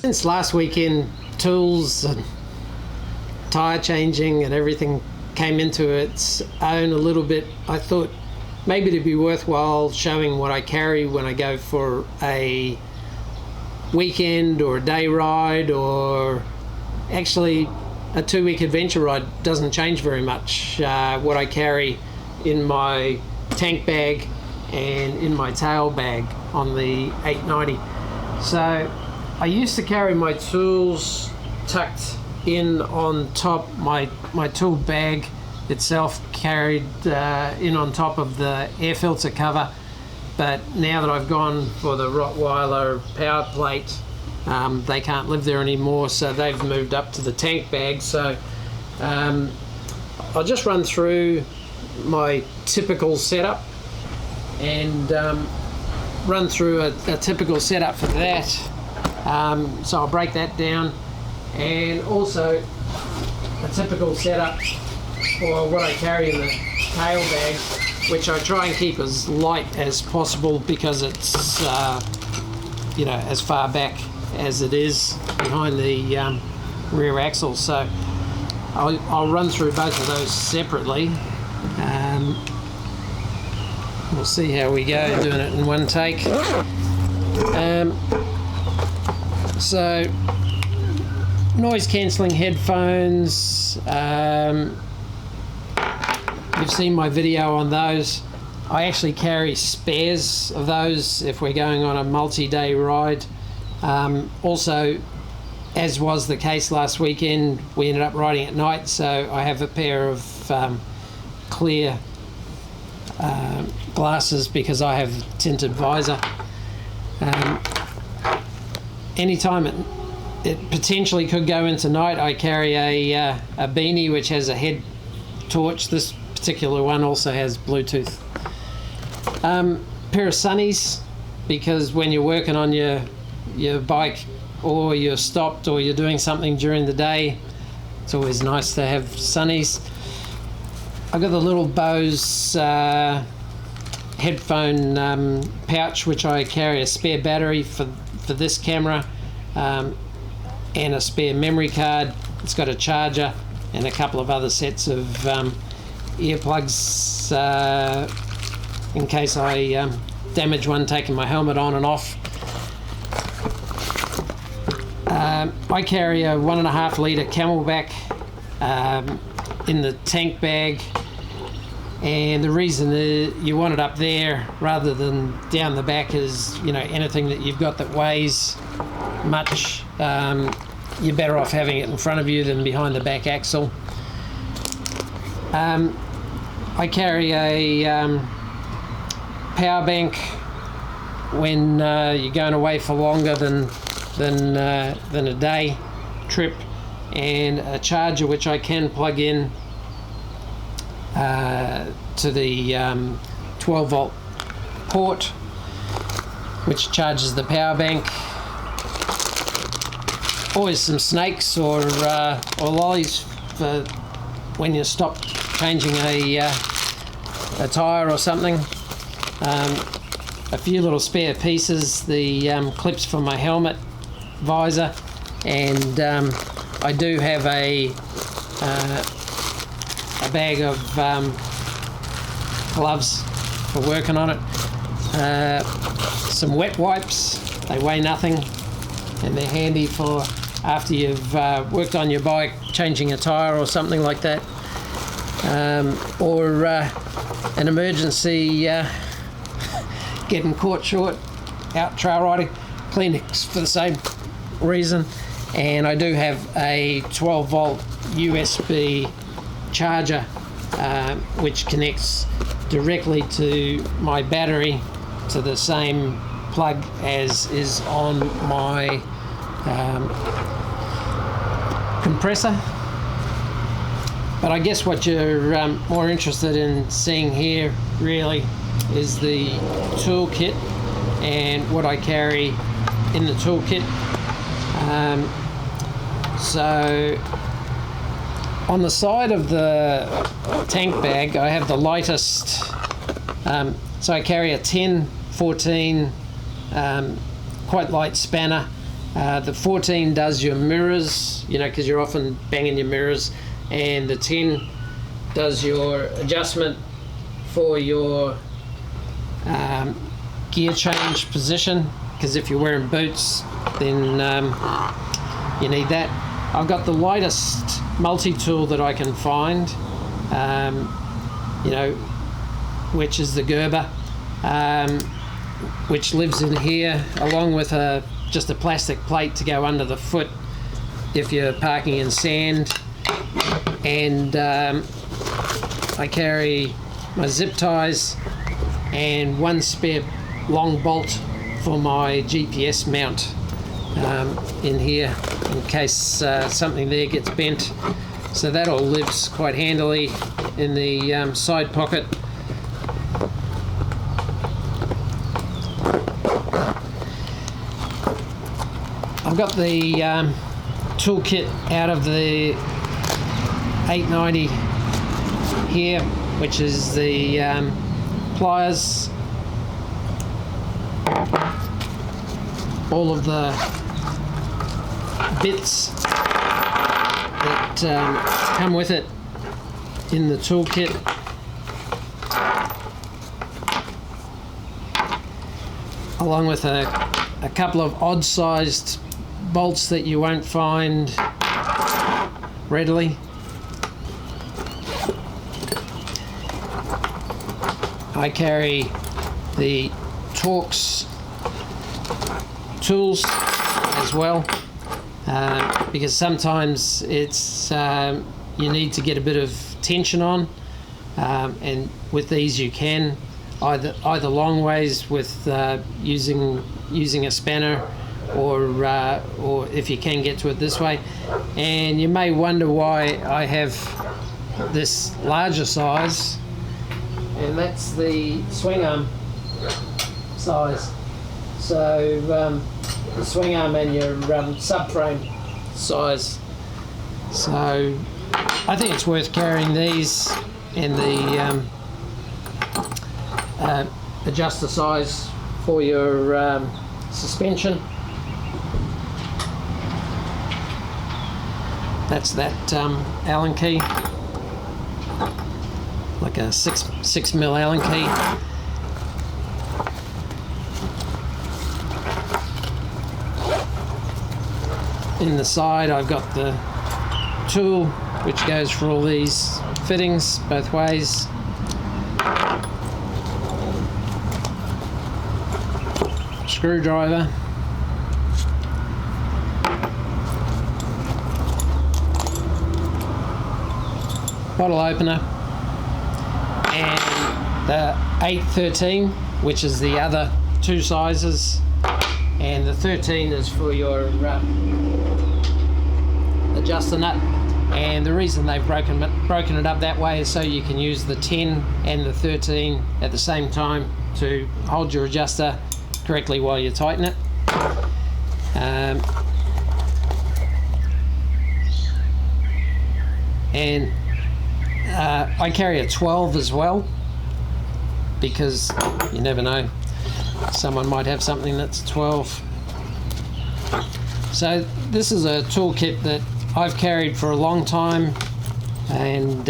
Since last weekend, tools and tyre changing and everything came into its own a little bit, I thought maybe it'd be worthwhile showing what I carry when I go for a weekend or a day ride, or actually a 2-week adventure ride. Doesn't change very much what I carry in my tank bag and in my tail bag on the 890. So I used to carry my tools tucked in on top. My tool bag itself carried in on top of the air filter cover, but now that I've gone for the Rottweiler power plate, they can't live there anymore, so they've moved up to the tank bag. So I'll just run through my typical setup and run through a typical setup for that. So I'll break that down, and also a typical setup for what I carry in the tail bag, which I try and keep as light as possible because it's you know, as far back as it is behind the rear axle. So I'll run through both of those separately. We'll see how we go doing it in one take. So noise cancelling headphones, you've seen my video on those. I actually carry spares of those if we're going on a multi-day ride. Also, as was the case last weekend, we ended up riding at night, so I have a pair of clear glasses because I have tinted visor. Anytime it potentially could go into night, I carry a beanie which has a head torch. This particular one also has Bluetooth. Pair of sunnies, because when you're working on your bike, or you're stopped, or you're doing something during the day, it's always nice to have sunnies. I've got the little Bose headphone pouch, which I carry a spare battery for this camera, and a spare memory card. It's got a charger and a couple of other sets of earplugs in case I damage one taking my helmet on and off. I carry a 1.5 litre Camelback in the tank bag, and the reason you want it up there rather than down the back is, you know, anything that you've got that weighs much, you're better off having it in front of you than behind the back axle. I carry a power bank when you're going away for longer than a day trip, and a charger which I can plug in to the 12 volt port, which charges the power bank. Always some snakes or lollies for when you stop changing a tyre or something. A few little spare pieces, the clips for my helmet visor, and I do have a bag of gloves for working on it. Some wet wipes, they weigh nothing, and they're handy for after you've worked on your bike, changing a tyre or something like that, or an emergency, getting caught short out trail riding. Kleenex for the same reason. And I do have a 12 volt USB charger which connects directly to my battery to the same plug as is on my compressor. But I guess what you're more interested in seeing here really is the toolkit and what I carry in the toolkit. So on the side of the tank bag I have the lightest, so I carry a 10-14 quite light spanner, The 14 does your mirrors, you know, because you're often banging your mirrors, and the 10 does your adjustment for your gear change position, because if you're wearing boots, then you need that. I've got the lightest multi-tool that I can find, you know, which is the Gerber, which lives in here, along with just a plastic plate to go under the foot if you're parking in sand. And I carry my zip ties and one spare long bolt for my GPS mount in here, in case something there gets bent. So that all lives quite handily in the side pocket. I've got the toolkit out of the 890 here, which is the pliers, all of the bits that come with it in the toolkit. Along with a couple of odd-sized bolts that you won't find readily. I carry the Torx Tools as well, because sometimes it's you need to get a bit of tension on, and with these you can either long ways with using a spanner, or if you can get to it this way. And you may wonder why I have this larger size, and that's the swing arm size. So the swing arm and your subframe size. So I think it's worth carrying these, and the adjuster size for your suspension. That's that Allen key, like a 6mm Allen key. In the side I've got the tool, which goes for all these fittings both ways. Screwdriver. Bottle opener, and the 813, which is the other two sizes, and the 13 is for your adjuster nut. And the reason they've broken it up that way is so you can use the 10 and the 13 at the same time to hold your adjuster correctly while you tighten it. And I carry a 12 as well, because you never know, someone might have something that's 12. So this is a toolkit that I've carried for a long time, and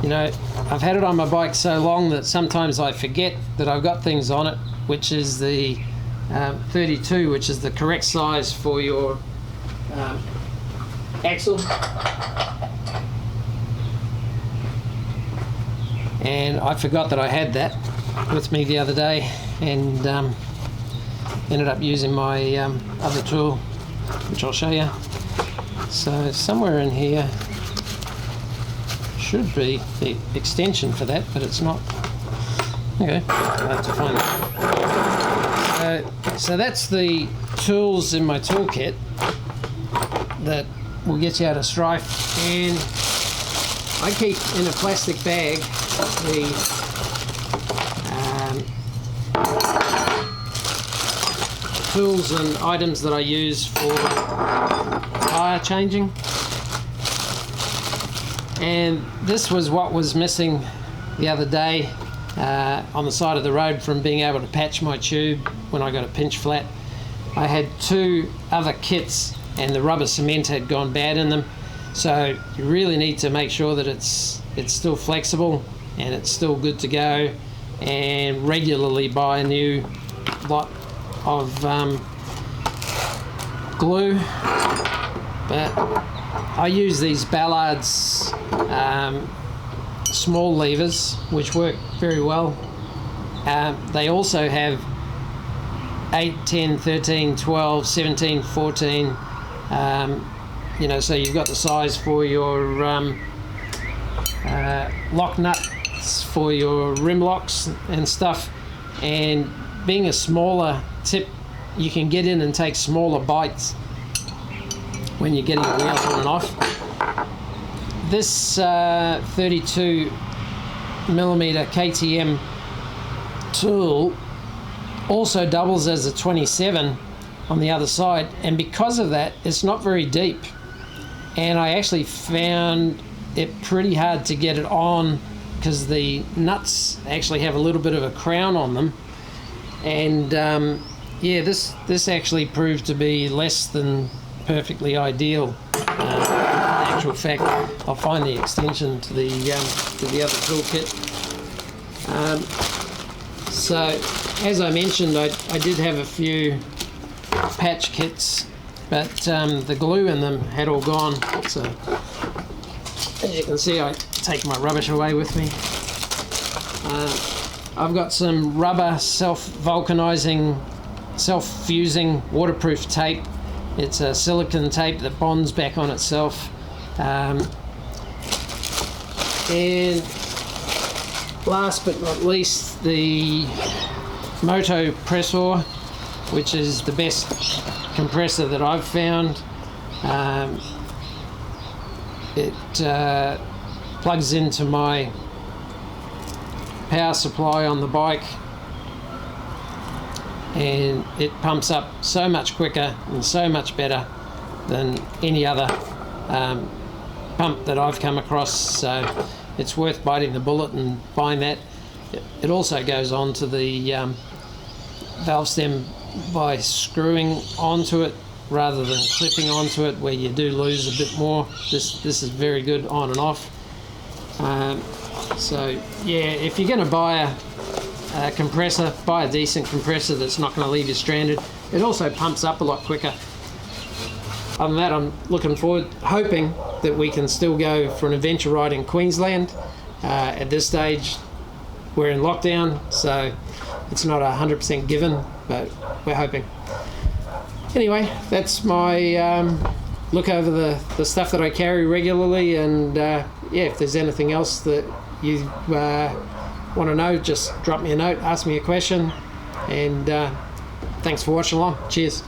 you know, I've had it on my bike so long that sometimes I forget that I've got things on it, which is the 32, which is the correct size for your axle. And I forgot that I had that with me the other day, and ended up using my other tool, which I'll show you. So somewhere in here should be the extension for that, but it's not. Okay, I'll have to find it. So that's the tools in my toolkit that will get you out of strife. And I keep in a plastic bag the tools and items that I use for tyre changing. And this was what was missing the other day on the side of the road from being able to patch my tube when I got a pinch flat. I had 2 other kits and the rubber cement had gone bad in them. So you really need to make sure that it's still flexible and it's still good to go, and regularly buy a new lot of glue. But I use these Ballard's small levers, which work very well. They also have 8, 10, 13, 12, 17, 14, you know, so you've got the size for your lock nuts for your rim locks and stuff. And being a smaller tip, you can get in and take smaller bites when you're getting the wheels on and off. This 32 millimeter KTM tool also doubles as a 27 on the other side, and because of that it's not very deep, and I actually found it pretty hard to get it on because the nuts actually have a little bit of a crown on them. And yeah, this actually proved to be less than perfectly ideal. In actual fact, I'll find the extension to the other toolkit. So as I mentioned, I did have a few patch kits, but the glue in them had all gone. So as you can see, I take my rubbish away with me. I've got some rubber self-vulcanizing, self-fusing waterproof tape. It's a silicone tape that bonds back on itself. And last but not least, the Moto Pressor, which is the best compressor that I've found. It plugs into my power supply on the bike, and it pumps up so much quicker and so much better than any other pump that I've come across. So it's worth biting the bullet and buying that. It also goes on to the valve stem by screwing onto it rather than clipping onto it, where you do lose a bit more. This is very good on and off. So yeah, if you're going to buy a compressor, buy a decent compressor that's not going to leave you stranded. It also pumps up a lot quicker. Other than that, I'm looking forward, hoping that we can still go for an adventure ride in Queensland. At this stage we're in lockdown, so it's not 100% given, but we're hoping. Anyway, that's my look over the stuff that I carry regularly, and yeah, if there's anything else that you want to know, just drop me a note, ask me a question, and thanks for watching along. Cheers.